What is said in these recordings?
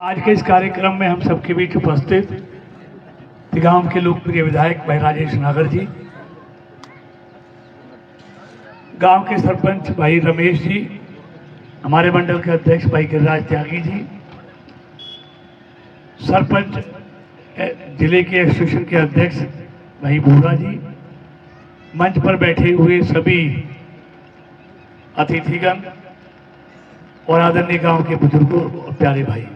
आज के इस कार्यक्रम में हम सबके बीच उपस्थित गांव के लोकप्रिय विधायक भाई राजेश नागर जी, गांव के सरपंच भाई रमेश जी, हमारे मंडल के अध्यक्ष भाई गिरिराज त्यागी जी, सरपंच जिले के एसोसिएशन के अध्यक्ष भाई भूरा जी, मंच पर बैठे हुए सभी अतिथिगण और आदरणीय गांव के बुजुर्गों और प्यारे भाई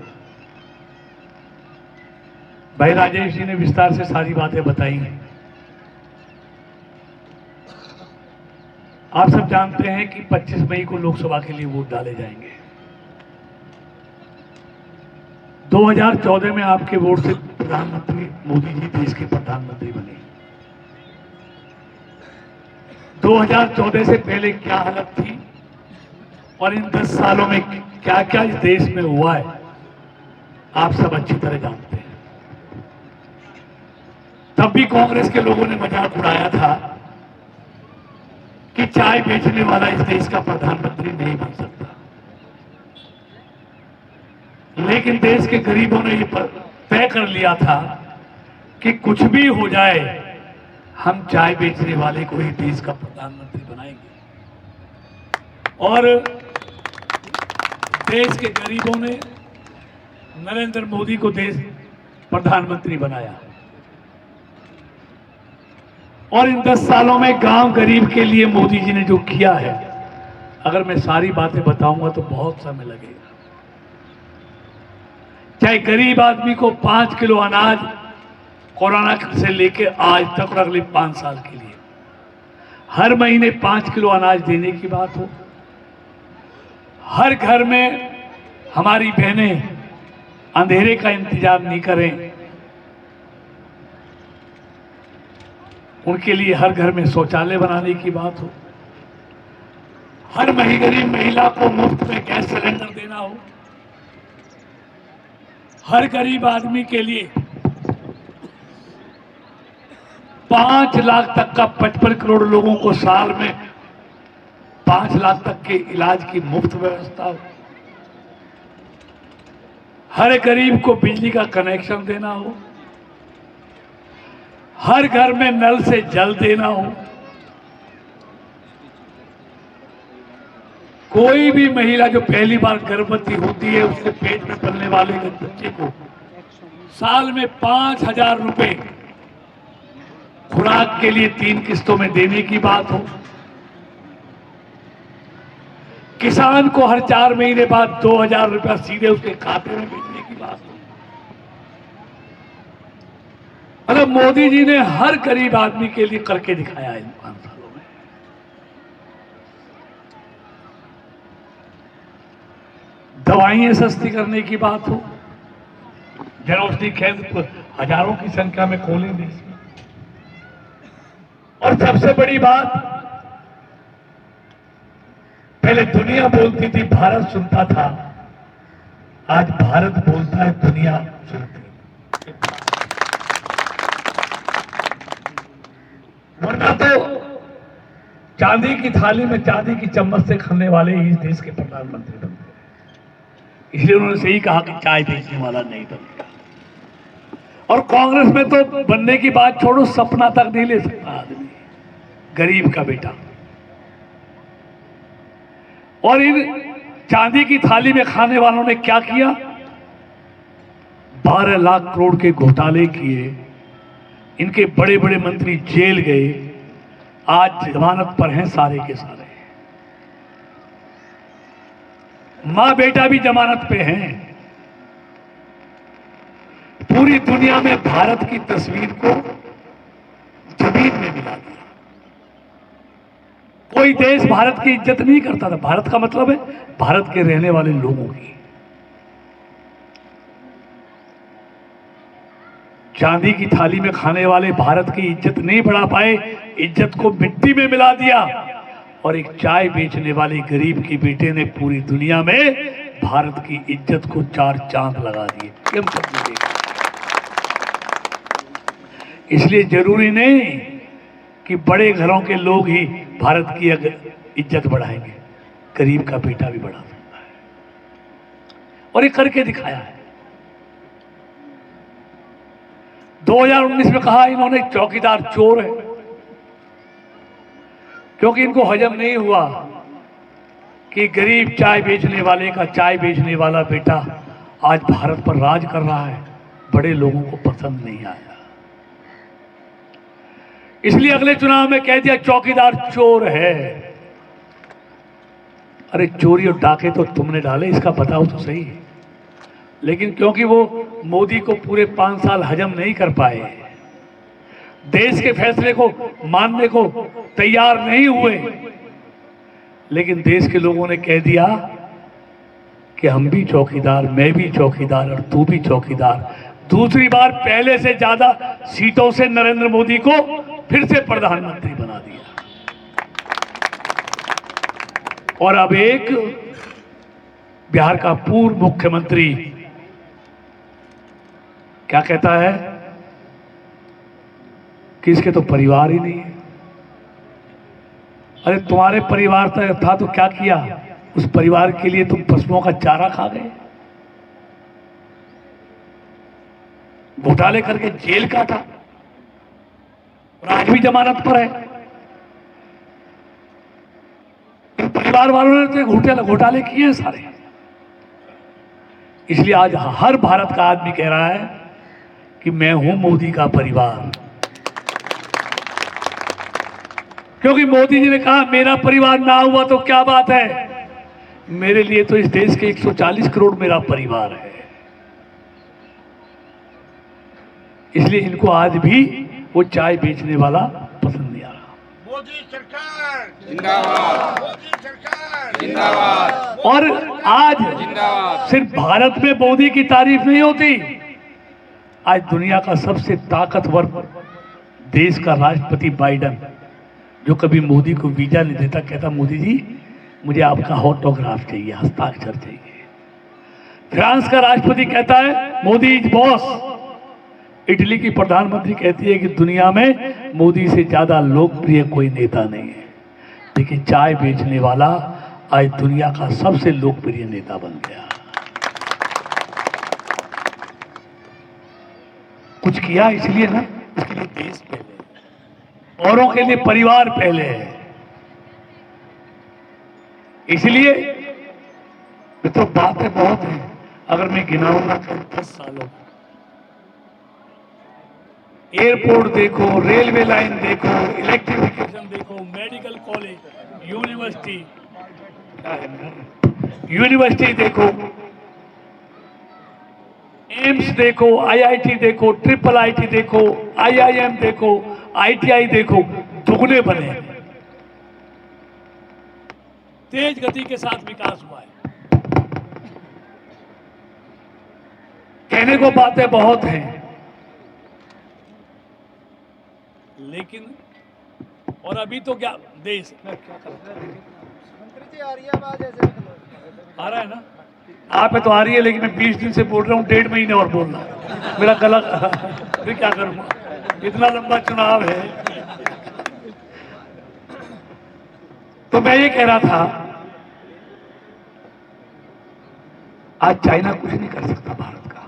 राजेश जी ने विस्तार से सारी बातें बताई हैं। आप सब जानते हैं कि 25 मई को लोकसभा के लिए वोट डाले जाएंगे। 2014 में आपके वोट से प्रधानमंत्री मोदी जी देश के प्रधानमंत्री बने। 2014 से पहले क्या हालत थी और इन 10 सालों में क्या क्या इस देश में हुआ है, आप सब अच्छी तरह जानते हैं। तब भी कांग्रेस के लोगों ने मजाक उड़ाया था कि चाय बेचने वाला इस देश का प्रधानमंत्री नहीं बन सकता, लेकिन देश के गरीबों ने ये तय कर लिया था कि कुछ भी हो जाए, हम चाय बेचने वाले को ही देश का प्रधानमंत्री बनाएंगे। और देश के गरीबों ने नरेंद्र मोदी को देश प्रधानमंत्री बनाया। और इन 10 सालों में गांव गरीब के लिए मोदी जी ने जो किया है, अगर मैं सारी बातें बताऊंगा तो बहुत समय लगेगा। चाहे गरीब आदमी को 5 किलो अनाज कोरोना से लेकर आज तक और अगले 5 साल के लिए हर महीने 5 किलो अनाज देने की बात हो, हर घर में हमारी बहनें अंधेरे का इंतजार नहीं करें, उनके लिए हर घर में शौचालय बनाने की बात हो, हर गरीब महिला को मुफ्त में गैस सिलेंडर देना हो, हर गरीब आदमी के लिए 5 लाख तक का 55 करोड़ लोगों को साल में 5 लाख तक के इलाज की मुफ्त व्यवस्था हो, हर गरीब को बिजली का कनेक्शन देना हो, हर घर में नल से जल देना हो, कोई भी महिला जो पहली बार गर्भवती होती है उसके पेट में पलने वाले बच्चे को साल में 5,000 रुपए खुराक के लिए 3 किस्तों में देने की बात हो, किसान को हर 4 महीने बाद 2,000 रुपया सीधे उसके खाते में भेजने की बात हो। मतलब मोदी जी ने हर गरीब आदमी के लिए करके दिखाया है इन 5 सालों में। दवाइयां सस्ती करने की बात हो, जनौषधि केंद्र हजारों की संख्या में खोले देश में। और सबसे बड़ी बात, पहले दुनिया बोलती थी भारत सुनता था, आज भारत बोलता है दुनिया सुनती। वरना तो चांदी की थाली में चांदी की चम्मच से खाने वाले ही इस देश के प्रधानमंत्री बनते, इसलिए उन्होंने सही कहा कि चाय बेचने वाला नहीं बनेगा। और कांग्रेस में तो बनने की बात छोड़ो, सपना तक नहीं ले सकता आदमी, गरीब का बेटा। और इन चांदी की थाली में खाने वालों ने क्या किया, 12 लाख करोड़ के घोटाले किए, इनके बड़े बड़े मंत्री जेल गए, आज जमानत पर हैं सारे के सारे, मां बेटा भी जमानत पे हैं। पूरी दुनिया में भारत की तस्वीर को जमीन में मिला दिया। कोई देश भारत की इज्जत नहीं करता था। भारत का मतलब है भारत के रहने वाले लोगों की। चांदी की थाली में खाने वाले भारत की इज्जत नहीं बढ़ा पाए, इज्जत को मिट्टी में मिला दिया। और एक चाय बेचने वाले गरीब की बेटे ने पूरी दुनिया में भारत की इज्जत को 4 चांद लगा दिए। हम सब देखा। इसलिए जरूरी नहीं कि बड़े घरों के लोग ही भारत की इज्जत बढ़ाएंगे, गरीब का बेटा भी बढ़ा सकता है। और ये करके दिखाया है। 2019 में कहा इन्होंने चौकीदार चोर है, क्योंकि इनको हजम नहीं हुआ कि गरीब चाय बेचने वाले का चाय बेचने वाला बेटा आज भारत पर राज कर रहा है। बड़े लोगों को पसंद नहीं आया, इसलिए अगले चुनाव में कह दिया चौकीदार चोर है। अरे चोरी और डाके तो तुमने डाले, इसका बताओ तो सही। लेकिन क्योंकि वो मोदी को पूरे 5 साल हजम नहीं कर पाए, देश के फैसले को मानने को तैयार नहीं हुए, लेकिन देश के लोगों ने कह दिया कि हम भी चौकीदार, मैं भी चौकीदार और तू भी चौकीदार। दूसरी बार पहले से ज्यादा सीटों से नरेंद्र मोदी को फिर से प्रधानमंत्री बना दिया। और अब एक बिहार का पूर्व मुख्यमंत्री क्या कहता है कि इसके तो परिवार ही नहीं है। अरे तुम्हारे परिवार था तो क्या किया? उस परिवार के लिए तुम पशुओं का चारा खा गए, घोटाले करके जेल काटा और आज भी जमानत पर है। परिवार वालों ने तो घोटाले किए हैं सारे। इसलिए आज हर भारत का आदमी कह रहा है कि मैं हूं मोदी का परिवार, क्योंकि मोदी जी ने कहा मेरा परिवार ना हुआ तो क्या बात है, मेरे लिए तो इस देश के 140 करोड़ मेरा परिवार है। इसलिए इनको आज भी वो चाय बेचने वाला पसंद नहीं आ रहा। मोदी सरकार जिंदाबाद, मोदी सरकार जिंदाबाद। और आज सिर्फ भारत में मोदी की तारीफ नहीं होती, आज दुनिया का सबसे ताकतवर देश का राष्ट्रपति बाइडेन, जो कभी मोदी को वीजा नहीं देता, कहता मोदी जी मुझे आपका ऑटोग्राफ चाहिए, हस्ताक्षर चाहिए। फ्रांस का राष्ट्रपति कहता है मोदी इज बॉस। इटली की प्रधानमंत्री कहती है कि दुनिया में मोदी से ज्यादा लोकप्रिय कोई नेता नहीं है। लेकिन चाय बेचने वाला आज दुनिया का सबसे लोकप्रिय नेता बन गया। कुछ किया इसलिए ना, उसके लिए देश पहले, औरों के लिए परिवार पहले है। इसलिए तो बातें बहुत हैं, अगर मैं गिनाऊंगा तो 10 सालों। एयरपोर्ट देखो, रेलवे लाइन देखो, इलेक्ट्रिफिकेशन देखो, मेडिकल कॉलेज, यूनिवर्सिटी देखो, एम्स देखो, आईआईटी देखो, ट्रिपल आईटी देखो, आईआईएम देखो, आईटीआई देखो, दुगने बने। तेज गति के साथ विकास हुआ है। कहने को बातें बहुत हैं, लेकिन और अभी तो क्या देश क्या कर मंत्री जी आ रही है आवाज, ऐसे आ रहा है ना, आप तो आ रही है, लेकिन मैं 20 दिन से बोल रहा हूँ, 1.5 महीने और बोलना है। मेरा गला फिर क्या करूँगा, इतना लंबा चुनाव है। तो मैं ये कह रहा था, आज चाइना कुछ नहीं कर सकता भारत का,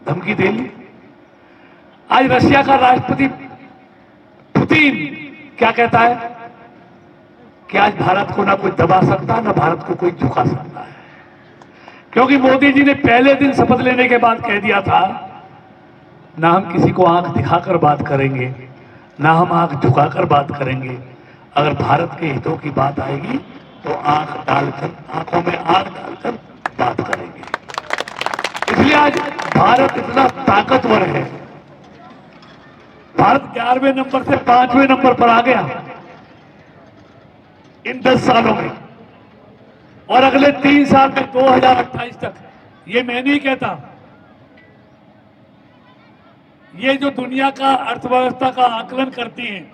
धमकी दे ली। आज रशिया का राष्ट्रपति पुतिन क्या कहता है कि आज भारत को ना कोई दबा सकता, ना भारत को कोई झुका सकता है, क्योंकि मोदी जी ने पहले दिन शपथ लेने के बाद कह दिया था ना हम किसी को आंख दिखाकर बात करेंगे, ना हम आंख झुकाकर बात करेंगे। अगर भारत के हितों की बात आएगी तो आंख डालकर, आंखों में आंख डालकर बात करेंगे। इसलिए आज भारत इतना ताकतवर है। भारत 11वें नंबर से 5वें नंबर पर आ गया इन 10 सालों में, और अगले 3 साल में 2028 तक, ये मैं नहीं कहता, ये जो दुनिया का अर्थव्यवस्था का आकलन करती हैं,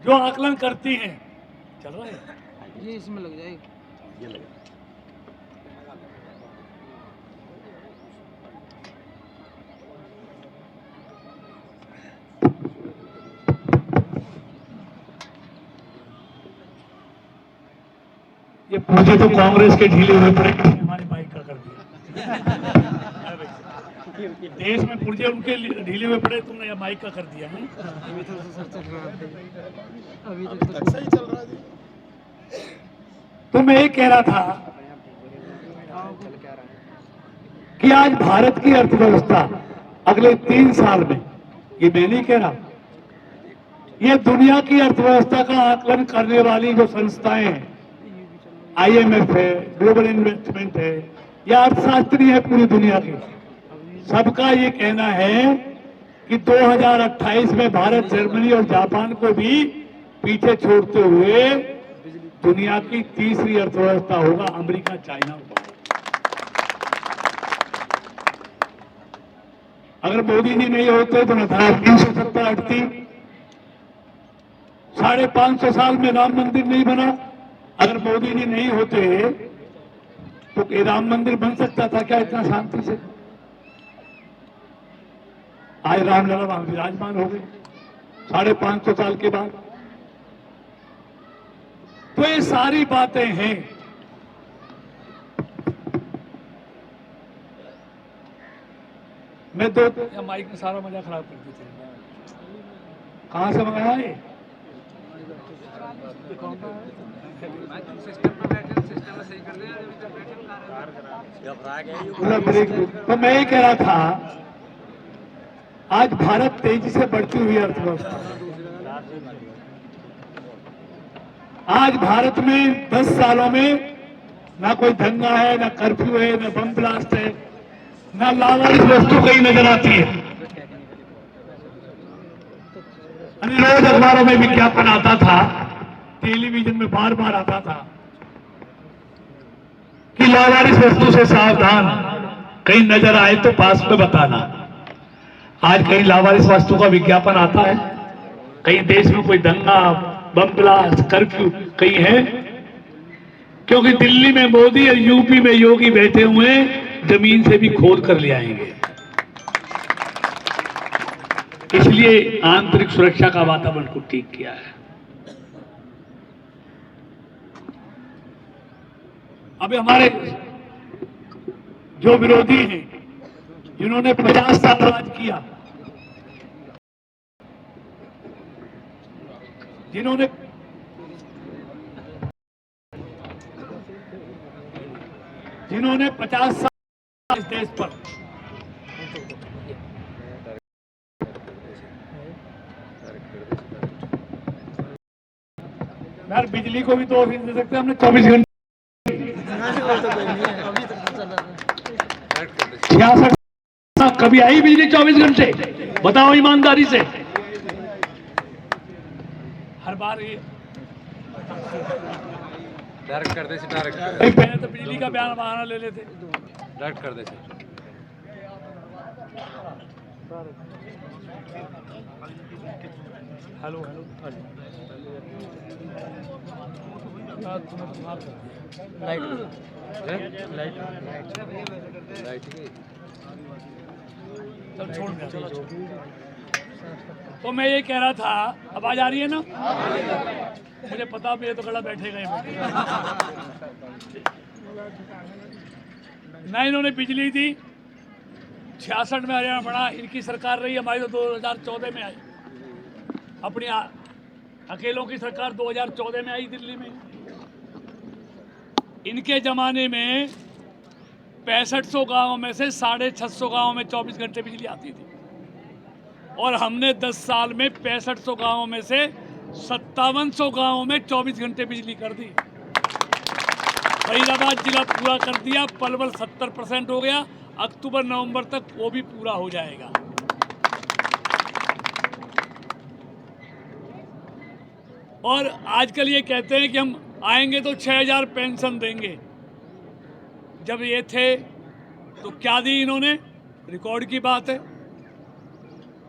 जो आकलन करती हैं, चल रहा है जी, इसमें लग जाएगी, ये लगे। ये मुझे तो कांग्रेस के ढीले हुए पड़े, हमारे माइक का कर दिया। देश में पुर्जे उनके ढीले में पड़े, तुमने यह माइक का कर दिया है। अभी तो सर चल रहा है, अभी तक सही चल रहा है जी। तो मैं ये कह रहा था चल क्या रहा है। कि आज भारत की अर्थव्यवस्था अगले 3 साल में, ये मैं नहीं कह रहा, ये दुनिया की अर्थव्यवस्था का आकलन करने वाली जो संस्थाएं हैं, IMF है, ग्लोबल इन्वेस्टमेंट है या अर्थशास्त्री है पूरी दुनिया के, सबका ये कहना है कि 2028 में भारत, जर्मनी और जापान को भी पीछे छोड़ते हुए दुनिया की तीसरी अर्थव्यवस्था होगा, अमेरिका चाइना होगा। अगर मोदी जी नहीं होते तो न धारा 370 हटती, 550 साल में राम मंदिर नहीं बना। अगर मोदी जी नहीं होते तो ये राम मंदिर बन सकता था क्या इतना शांति से? आज रामलला वहां विराजमान हो गए 550 साल के बाद। तो ये सारी बातें हैं। मैं या माइक में सारा मजा खराब कर देते हैं। कहां से मंगाया ये? तो मैं ये कह रहा था, आज भारत तेजी से बढ़ती हुई अर्थव्यवस्था, आज भारत में 10 सालों में ना कोई दंगा है, ना कर्फ्यू है, ना बम ब्लास्ट है, ना लावारिस वस्तु कहीं नजर आती है। रोज अखबारों में विज्ञापन आता था, टेलीविजन में बार बार आता था कि लावारिस वस्तु से सावधान, कहीं नजर आए तो पास में बताना। आज कहीं लावारिस वस्तु का विज्ञापन आता है? कहीं देश में कोई दंगा, बम ब्लास्ट, कर्फ्यू कहीं है? क्योंकि दिल्ली में मोदी और यूपी में योगी बैठे हुए जमीन से भी खोद कर ले आएंगे। इसलिए आंतरिक सुरक्षा का वातावरण को ठीक किया है। अभी हमारे जो विरोधी हैं, जिन्होंने 50 साल राज किया, जिन्होंने जिन्होंने 50 साल इस देश पर यार बिजली को भी तो ऑफिस दे सकते हैं हमने 24 घंटे। 66 कभी आई बिजली 24 घंटे? बताओ ईमानदारी से। हर बार ये डायरेक्ट कर दे, डायरेक्ट पहले तो बिजली का बहाना ले लेते। डायरेक्ट कर दे। हेलो हेलो चल छोड़ दे। तो मैं ये कह रहा था, आवाज आ रही है ना? मुझे पता भी है तो गला बैठेगा ही। ना इन्होंने बिजली दी, 66 में हरियाणा बना, इनकी सरकार रही, हमारी तो 2014 में आई। अपनी अकेलों की सरकार 2014 में आई दिल्ली में। इनके जमाने में 6500 गांवों में से 650 गांवों में 24 घंटे बिजली आती थी, और हमने 10 साल में 6500 गांवों में से 5700 गांवों में 24 घंटे बिजली कर दी। फरीदाबाद जिला पूरा कर दिया, पलवल 70% हो गया, अक्टूबर नवंबर तक वो भी पूरा हो जाएगा। और आजकल ये कहते हैं कि हम आएंगे तो 6000 पेंशन देंगे। जब ये थे तो क्या दी इन्होंने? रिकॉर्ड की बात है।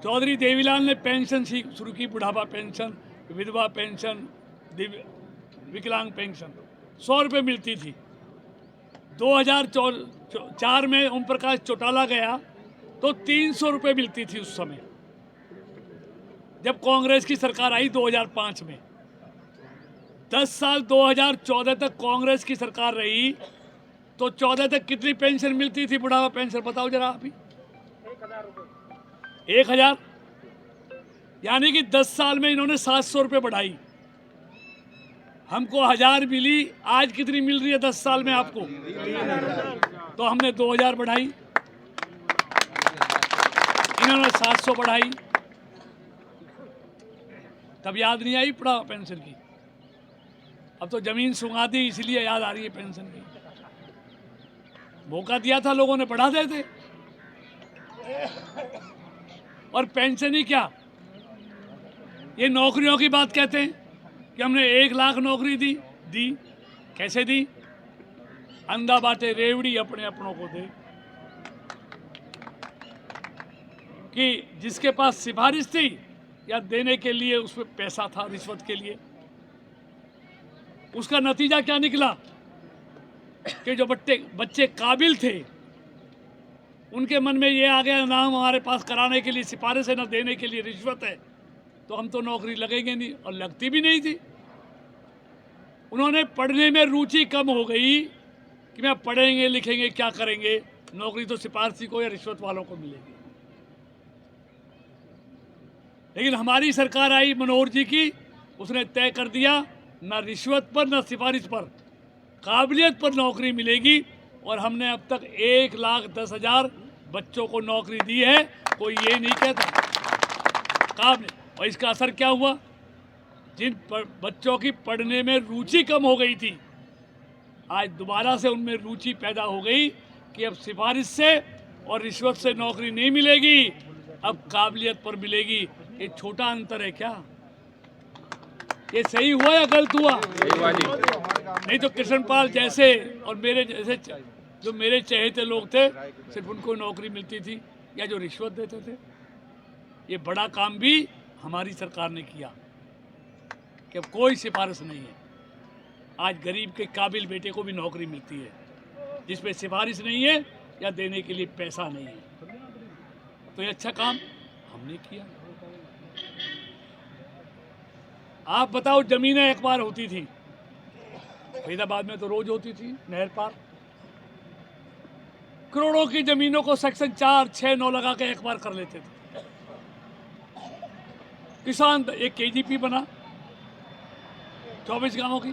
चौधरी देवीलाल ने पेंशन शुरू की, बुढ़ापा पेंशन, विधवा पेंशन, विकलांग पेंशन 100 रुपये मिलती थी। 2004 में ओम प्रकाश चौटाला गया तो 300 रुपये मिलती थी उस समय, जब कांग्रेस की सरकार आई 2005 में। 10 साल 2014 तक कांग्रेस की सरकार रही तो 14 तक कितनी पेंशन मिलती थी बुढ़ापा पेंशन? बताओ जरा अभी। 1,000, यानी कि 10 साल में इन्होंने 700 रुपये बढ़ाई। हमको 1000 मिली, आज कितनी मिल रही है 10 साल में आपको? तो हमने 2000 बढ़ाई, इन्होंने 700 बढ़ाई। तब याद नहीं आई पड़ा पेंशन की। अब तो जमीन सुंगा दी, इसलिए याद आ रही है पेंशन की। मौका दिया था लोगों ने, बढ़ा देते। और पेंशन ही क्या, ये नौकरियों की बात कहते हैं कि हमने 1 लाख नौकरी दी। कैसे दी? अंधा बाटे रेवड़ी अपने अपनों को दे। कि जिसके पास सिफारिश थी या देने के लिए उसमें पैसा था रिश्वत के लिए, उसका नतीजा क्या निकला कि जो बच्चे काबिल थे उनके मन में ये आ गया, ना हमारे पास कराने के लिए सिफारिश है, ना देने के लिए रिश्वत है, तो हम तो नौकरी लगेंगे नहीं। और लगती भी नहीं थी। उन्होंने पढ़ने में रुचि कम हो गई कि मैं पढ़ेंगे लिखेंगे क्या करेंगे, नौकरी तो सिफारशी को या रिश्वत वालों को मिलेगी। लेकिन हमारी सरकार आई मनोहर जी की, उसने तय कर दिया ना रिश्वत पर ना सिफारिश पर, काबिलियत पर नौकरी मिलेगी। और हमने अब तक 1,10,000 बच्चों को नौकरी दी है। कोई ये नहीं कहता काबिलियत। और इसका असर क्या हुआ? जिन बच्चों की पढ़ने में रुचि कम हो गई थी, आज दोबारा से उनमें रुचि पैदा हो गई कि अब सिफारिश से और रिश्वत से नौकरी नहीं मिलेगी, अब काबिलियत पर मिलेगी। ये छोटा अंतर है क्या? ये सही हुआ या गलत हुआ? नहीं तो कृष्णपाल जैसे और मेरे जैसे जो मेरे चहेते लोग थे, सिर्फ उनको नौकरी मिलती थी या जो रिश्वत देते थे। ये बड़ा काम भी हमारी सरकार ने किया कि अब कोई सिफारिश नहीं है। आज गरीब के काबिल बेटे को भी नौकरी मिलती है जिसमें सिफारिश नहीं है या देने के लिए पैसा नहीं है। तो ये अच्छा काम हमने किया। आप बताओ, जमीनें एक बार होती थी, फरीदाबाद में तो रोज होती थी नहर पार। करोड़ों की जमीनों को सेक्शन 4, 6, 9 लगा के एक बार कर लेते थे। किसान एक KGP बना 24 गांवों की,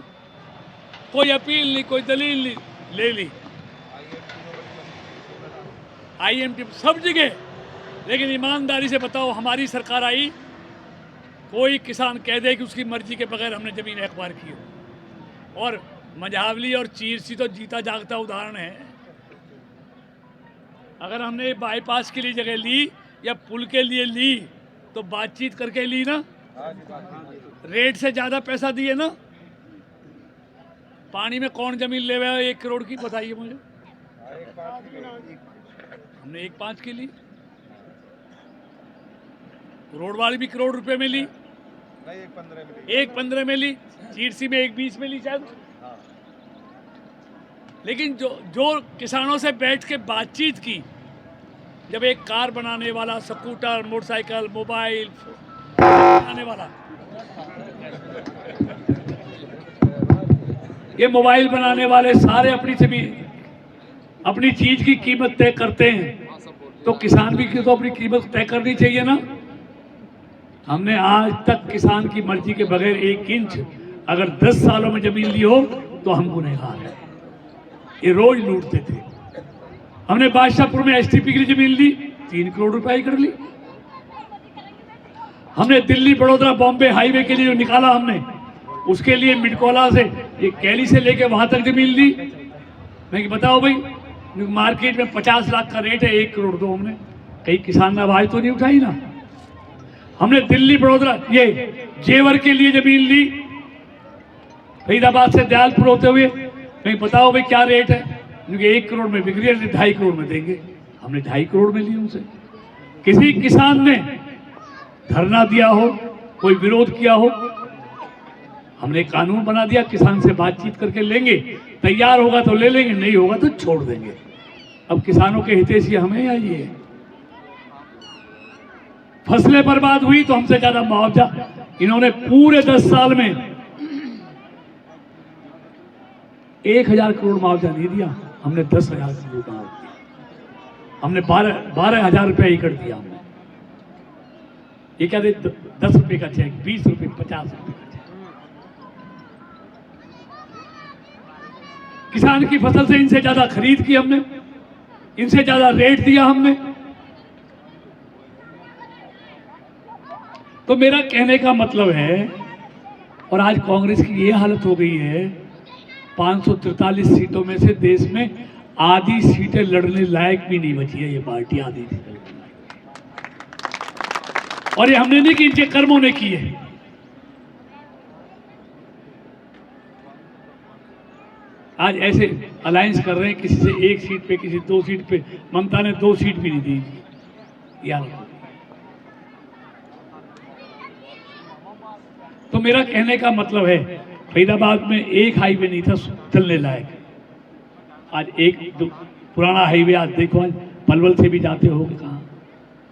कोई अपील नहीं, कोई दलील नहीं, ले ली IMT सब जगह। लेकिन ईमानदारी से बताओ, हमारी सरकार आई, कोई किसान कह दे कि उसकी मर्जी के बगैर हमने जमीन एक्वायर की हो। और मझावली और चीरसी तो जीता जागता उदाहरण है। अगर हमने बाईपास के लिए जगह ली या पुल के लिए ली तो बातचीत करके ली ना, रेट से ज़्यादा पैसा दिए ना। पानी में कौन जमीन ले हुआ है 1 करोड़ की, बताइए मुझे। हमने 1.5 की ली, रोड वाली भी करोड़ रुपए में ली, 1.15 में ली, चीरसी में 1.20 में ली शायद। लेकिन जो किसानों से बैठ के बातचीत की, जब एक कार बनाने वाला, स्कूटर, मोटरसाइकिल, मोबाइल बनाने वाला, ये मोबाइल बनाने वाले सारे अपनी चीज की कीमत तय करते हैं, तो किसान भी तो अपनी कीमत तय करनी चाहिए ना। हमने आज तक किसान की मर्जी के बगैर 1 इंच अगर 10 सालों में जमीन ली हो तो हम गुनहगार हैं। ये रोज लूटते थे। हमने बादशाहपुर में STP की जमीन ली, 3 करोड़ रुपए कर ली। हमने दिल्ली बड़ौदा बॉम्बे हाईवे के लिए जो निकाला हमने, उसके लिए मिडकोला से ये कैली से लेके वहां तक जमीन ली। मैं बताओ भाई, मार्केट में 50 लाख का रेट है, 1 करोड़ दो हमने। कई किसान ने आवाज तो नहीं उठाई ना। हमने दिल्ली बड़ौदा ये जेवर के लिए जमीन ली, फरीदाबाद से दयालपुर होते हुए। नहीं बताओ भाई क्या रेट है, क्योंकि 1 करोड़ में बिक रही है, 2.5 करोड़ में देंगे। हमने 2.5 करोड़ में ली उनसे। किसी किसान ने धरना दिया हो, कोई विरोध किया हो, हमने कानून बना दिया, किसान से बातचीत करके लेंगे, तैयार होगा तो ले लेंगे, नहीं होगा तो छोड़ देंगे। अब किसानों के हितैषी हमें या ये फसलें बर्बाद हुई तो हमसे ज्यादा मुआवजा इन्होंने पूरे 10 साल में 1,000 करोड़ मुआवजा नहीं दिया, हमने 10,000 करोड़ मुआवजा दिया। हमने 12,000 रुपया एकड़ दिया हमने। ये क्या दे 10 रुपए का चेक, 20 रुपए, 50 रुपए का चेक। किसान की फसल से इनसे ज्यादा खरीद की हमने, इनसे ज्यादा रेट दिया हमने। तो मेरा कहने का मतलब है, और आज कांग्रेस की ये हालत हो गई है, 543 सीटों में से देश में आधी सीटें लड़ने लायक भी नहीं बची है ये पार्टी, आधी सीटें लड़ने लायक। और ये हमने नहीं कि इनके कर्मों ने की है। आज ऐसे अलायंस कर रहे हैं, किसी से 1 सीट पे, किसी 2 सीट पे। ममता ने 2 सीट भी नहीं दी यार। तो मेरा कहने का मतलब है, फरीदाबाद में एक हाईवे नहीं था चलने लायक, आज पुराना हाईवे आज देखो, आज पलवल से भी जाते हो कहाँ,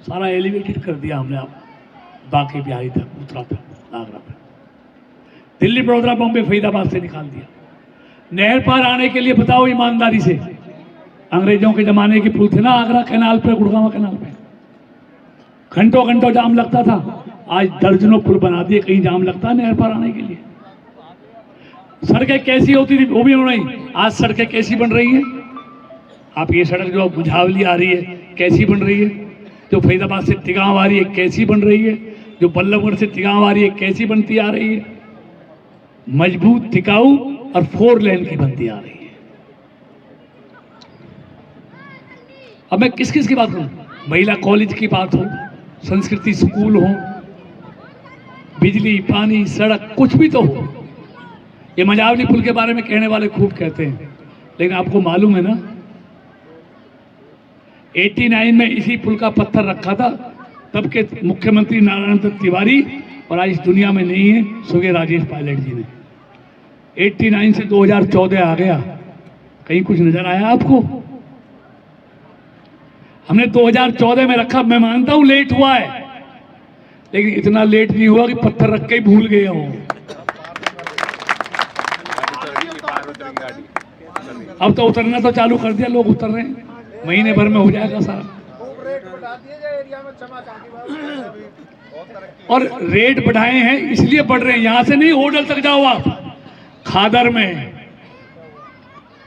सारा एलिवेटेड कर दिया हमने। आप बाकी बिहारी तक, उतरा तक, आगरा तक, दिल्ली, बड़ौदा, बॉम्बे, फरीदाबाद से निकाल दिया। नहर पार आने के लिए बताओ ईमानदारी से, अंग्रेजों के जमाने के पुल थे ना आगरा कैनाल पे, गुड़गांव कैनाल पे, घंटों घंटों जाम लगता था। आज दर्जनों पुल बना दिए, कहीं जाम लगता है नहर पार आने के लिए। सड़कें कैसी होती थी वो भी हो रही, आज सड़कें कैसी बन रही हैं। आप ये सड़क जो बुझावली आ रही है कैसी बन रही है, जो फरीदाबाद से तिगांव आ रही है कैसी बन रही है, जो बल्लभगढ़ से तिगांव आ रही है कैसी बनती आ रही है, मजबूत, टिकाऊ और 4 लेन की बनती आ रही है। अब मैं किस किस की बात करूं, महिला कॉलेज की बात हो, संस्कृति स्कूल हो, बिजली, पानी, सड़क, कुछ भी तो हो। ये मजावली पुल के बारे में कहने वाले खूब कहते हैं, लेकिन आपको मालूम है ना 89 में इसी पुल का पत्थर रखा था तब के मुख्यमंत्री नारायण दत्त तिवारी, और आज इस दुनिया में नहीं है, स्वर्गीय राजेश पायलट जी ने। 89 से 2014 आ गया, कहीं कुछ नजर आया आपको? हमने 2014 में रखा, मैं मानता हूं लेट हुआ है, लेकिन इतना लेट नहीं हुआ कि पत्थर रख के ही भूल गए हो। अब तो उतरना तो चालू कर दिया, लोग उतर रहे हैं, महीने भर में हो जाएगा सारा। और रेट बढ़ाए हैं इसलिए बढ़ रहे हैं, यहां से नहीं, होटल तक जाओ आप, खादर में,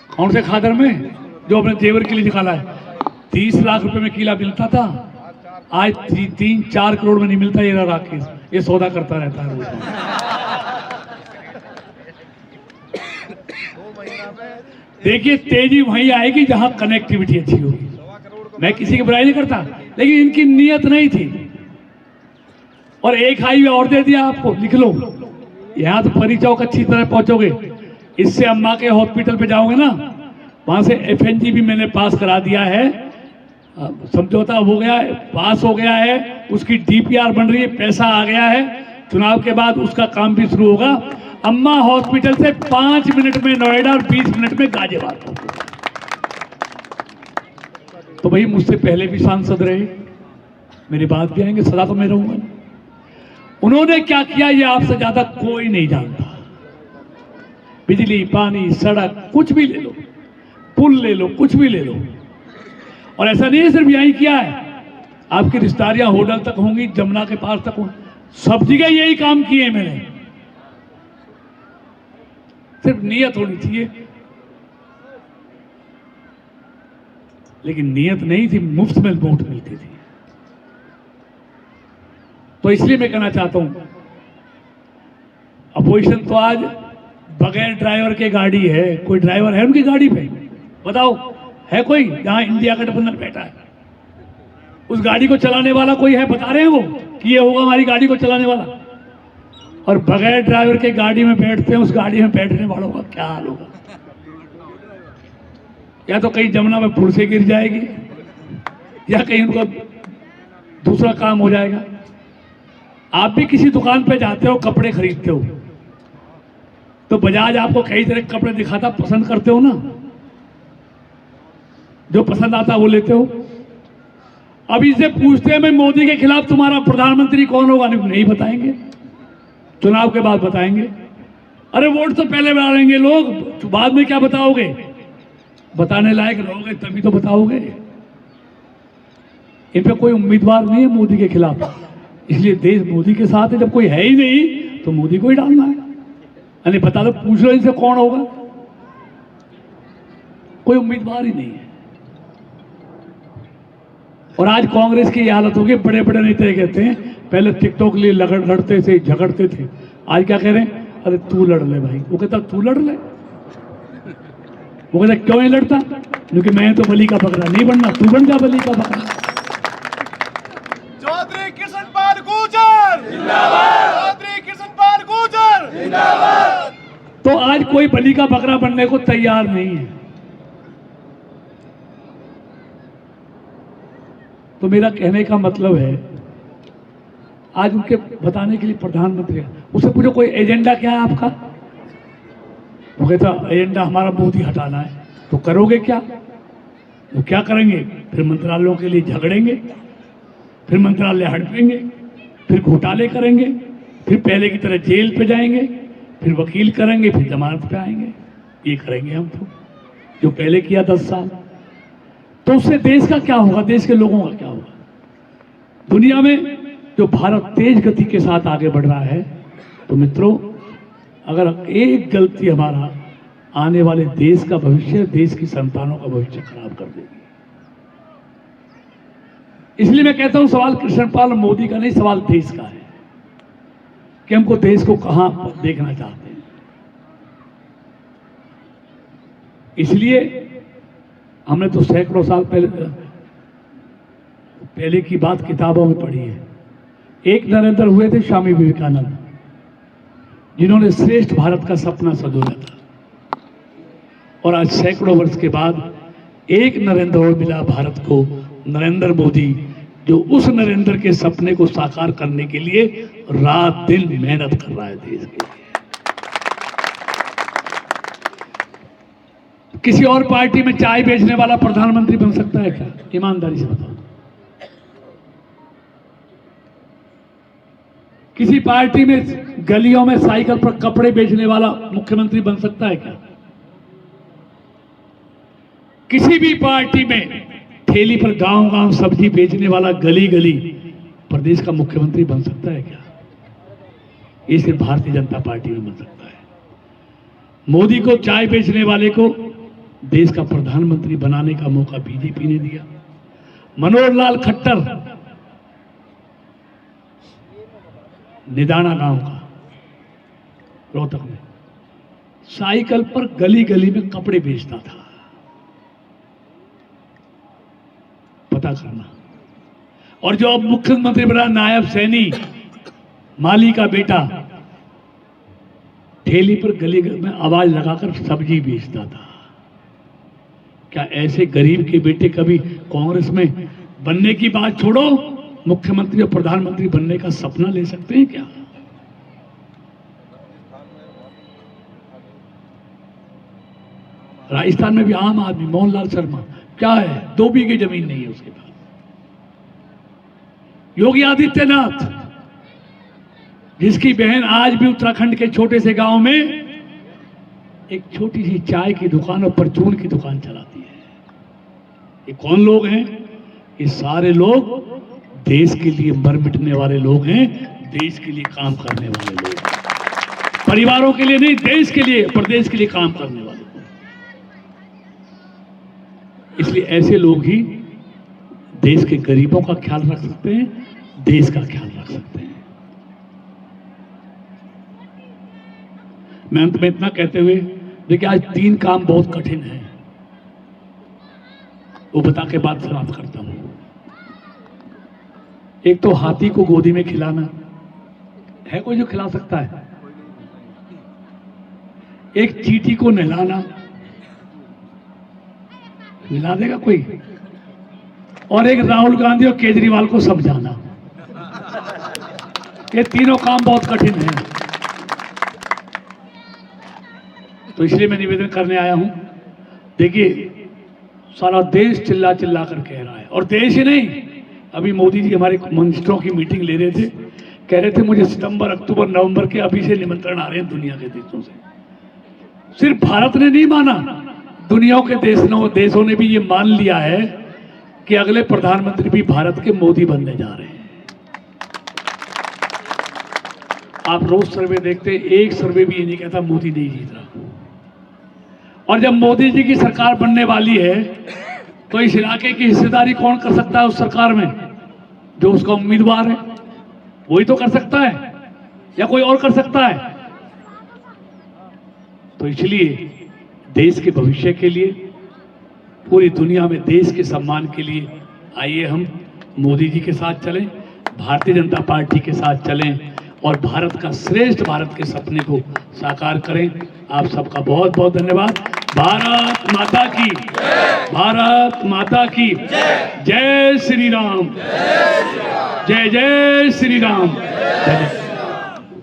कौन से खादर में जो अपने जेवर के लिए निकाला है, 30 लाख रुपए में किला मिलता था, आज 3-4 करोड़ में नहीं मिलता। ये राकेश ये सौदा करता रहता है रोज। देखिए तेजी वहीं आएगी जहां कनेक्टिविटी अच्छी होगी। मैं किसी की बुराई नहीं करता, लेकिन इनकी नीयत नहीं थी। और एक हाईवे और दे दिया आपको, लिख लो, यहां तो परी चौक अच्छी तरह पहुंचोगे, इससे अम्मा के हॉस्पिटल पे जाओगे ना, वहां से FNG भी मैंने पास करा दिया है, समझौता हो गया है, पास हो गया है, उसकी DPR बन रही है, पैसा आ गया है, चुनाव के बाद उसका काम भी शुरू होगा। अम्मा हॉस्पिटल से 5 मिनट में नोएडा और 20 मिनट में गाजियाबाद। तो भाई मुझसे पहले भी सांसद रहे, मेरी बात भी आएंगे, सदा तो मैं रहूंगा। उन्होंने क्या किया ये आपसे ज्यादा कोई नहीं जानता। बिजली, पानी, सड़क, कुछ भी ले लो, पुल ले लो, कुछ भी ले लो। और ऐसा नहीं है सिर्फ यही किया है, आपकी रिश्तेदारियां होटल तक होंगी, जमुना के पास तक होंगी, सब जगह यही काम किए मैंने। सिर्फ नियत होनी चाहिए, लेकिन नियत नहीं थी, मुफ्त में वोट मिलती थी। तो इसलिए मैं कहना चाहता हूं, अपोजिशन तो आज बगैर ड्राइवर के गाड़ी है। कोई ड्राइवर है उनकी गाड़ी पे? बताओ, है कोई? जहां इंडिया गठबंधन बैठा है उस गाड़ी को चलाने वाला कोई है? बता रहे हैं वो कि ये होगा हमारी गाड़ी को चलाने वाला? और बगैर ड्राइवर के गाड़ी में बैठते हैं, उस गाड़ी में बैठने वालों का क्या हाल होगा? या तो कहीं जमुना में पुल से गिर जाएगी, या कहीं उनको दूसरा काम हो जाएगा। आप भी किसी दुकान पे जाते हो, कपड़े खरीदते हो, तो बजाज आपको कई तरह के कपड़े दिखाता, पसंद करते हो ना, जो पसंद आता वो लेते हो। अब इससे पूछते हैं मैं मोदी के खिलाफ तुम्हारा प्रधानमंत्री कौन होगा? नहीं बताएंगे, चुनाव के बाद बताएंगे। अरे वोट तो पहले बना लेंगे लोग, बाद में क्या बताओगे? बताने लायक रहोगे तभी तो बताओगे। इन पे कोई उम्मीदवार नहीं है मोदी के खिलाफ, इसलिए देश मोदी के साथ है। जब कोई है ही नहीं तो मोदी को ही डालना है। यानी बता दो, पूछ लो इनसे कौन होगा, कोई उम्मीदवार ही नहीं है। और आज कांग्रेस की ये हालत होगी, बड़े बड़े नेता कहते हैं पहले टिकटॉक के लिए लड़ते थे, झगड़ते थे, आज क्या कह रहे हैं, अरे तू लड़ ले भाई। वो कहता तू लड़ ले, वो कहता क्यों नहीं लड़ता, क्योंकि मैं तो बलि का बकरा नहीं बनना, तू बन जा बलि का बकरा। चौधरी कृष्णपाल गुर्जर जिंदाबाद, चौधरी कृष्णपाल गुर्जर जिंदाबाद। तो आज कोई बलि का बकरा बनने को तैयार नहीं है। तो मेरा कहने का मतलब है, आज उनके बताने के लिए प्रधानमंत्री है, उससे पूछो कोई एजेंडा क्या है आपका, वो कहता एजेंडा हमारा मोदी हटाना है। तो करोगे क्या, वो क्या करेंगे, फिर मंत्रालयों के लिए झगड़ेंगे, फिर मंत्रालय हड़पेंगे, फिर घोटाले करेंगे, फिर पहले की तरह जेल पे जाएंगे, फिर वकील करेंगे, फिर जमानत पे आएंगे। ये करेंगे हम तो, जो पहले किया 10 साल। तो उससे देश का क्या होगा, देश के लोगों का क्या होगा। दुनिया में जो भारत तेज गति के साथ आगे बढ़ रहा है, तो मित्रों अगर एक गलती हमारा आने वाले देश का भविष्य, देश की संतानों का भविष्य खराब कर देगी। इसलिए मैं कहता हूं सवाल कृष्णपाल मोदी का नहीं, सवाल देश का है कि हमको देश को कहां देखना चाहते हैं। इसलिए हमने तो सैकड़ों साल पहले की बात किताबों में पढ़ी है। एक नरेंद्र हुए थे स्वामी विवेकानंद, जिन्होंने श्रेष्ठ भारत का सपना संजोया था। और आज सैकड़ों वर्ष के बाद एक नरेंद्र और मिला भारत को, नरेंद्र मोदी, जो उस नरेंद्र के सपने को साकार करने के लिए रात दिन मेहनत कर रहा है देश के लिए। किसी और पार्टी में चाय बेचने वाला प्रधानमंत्री बन सकता है क्या, ईमानदारी से बताओ। किसी पार्टी में गलियों में साइकिल पर कपड़े बेचने वाला मुख्यमंत्री बन सकता है क्या। किसी भी पार्टी में ठेली पर गांव गांव सब्जी बेचने वाला गली गली प्रदेश का मुख्यमंत्री बन सकता है क्या। ये सिर्फ भारतीय जनता पार्टी में बन सकता है। मोदी को चाय बेचने वाले को देश का प्रधानमंत्री बनाने का मौका बीजेपी ने दिया। मनोहर लाल खट्टर, निदाना गांव का, रोहतक में, साइकिल पर गली गली में कपड़े बेचता था। पता करना। और जो अब मुख्यमंत्री बना नायब सैनी, माली का बेटा, ठेली पर गली में आवाज लगाकर सब्जी बेचता था। क्या ऐसे गरीब के बेटे कभी कांग्रेस में बनने की बात छोड़ो, मुख्यमंत्री और प्रधानमंत्री बनने का सपना ले सकते हैं क्या। राजस्थान में भी आम आदमी मोहनलाल शर्मा, क्या है, 2 बीघे जमीन नहीं है उसके पास। योगी आदित्यनाथ, जिसकी बहन आज भी उत्तराखंड के छोटे से गांव में एक छोटी सी चाय की दुकान और परचून की दुकान चलाती है। ये कौन लोग हैं, ये सारे लोग देश के लिए मर मिटने वाले लोग हैं, देश के लिए काम करने वाले लोग हैं। परिवारों के लिए नहीं, देश के लिए, प्रदेश के लिए काम करने वाले लोग। इसलिए ऐसे लोग ही देश के गरीबों का ख्याल रख सकते हैं, देश का ख्याल रख सकते हैं। मैं अंत में इतना कहते हुए, देखिए आज 3 काम बहुत कठिन है, वो बता के बात समाप्त करता हूं। एक तो हाथी को गोदी में खिलाना, है कोई जो खिला सकता है। एक चींटी को नहलाना, मिला देगा कोई। और एक राहुल गांधी और केजरीवाल को समझाना। ये तीनों काम बहुत कठिन है। तो इसलिए मैं निवेदन करने आया हूं। देखिए सारा देश चिल्ला चिल्ला कर कह रहा है, और देश ही नहीं, अभी मोदी जी हमारे मिनिस्टरों की मीटिंग ले रहे थे, कह रहे थे मुझे सितंबर, अक्टूबर, नवंबर के अभी से निमंत्रण आ रहे हैं दुनिया के देशों से। सिर्फ भारत ने नहीं माना, दुनिया के देशों ने भी ये मान लिया है कि अगले प्रधानमंत्री भी भारत के मोदी बनने जा रहे हैं। आप रोज सर्वे देखते, एक सर्वे भी ये नहीं कहता मोदी नहीं जीत रहा। और जब मोदी जी की सरकार बनने वाली है तो इस इलाके की हिस्सेदारी कौन कर सकता है उस सरकार में? जो उसका उम्मीदवार है वही तो कर सकता है, या कोई और कर सकता है? तो इसलिए देश के भविष्य के लिए, पूरी दुनिया में देश के सम्मान के लिए आइए हम मोदी जी के साथ चलें, भारतीय जनता पार्टी के साथ चलें और भारत का श्रेष्ठ भारत के सपने को साकार करें। आप सबका बहुत बहुत धन्यवाद। भारत माता की, भारत माता की जय श्री राम, जय जय श्री राम।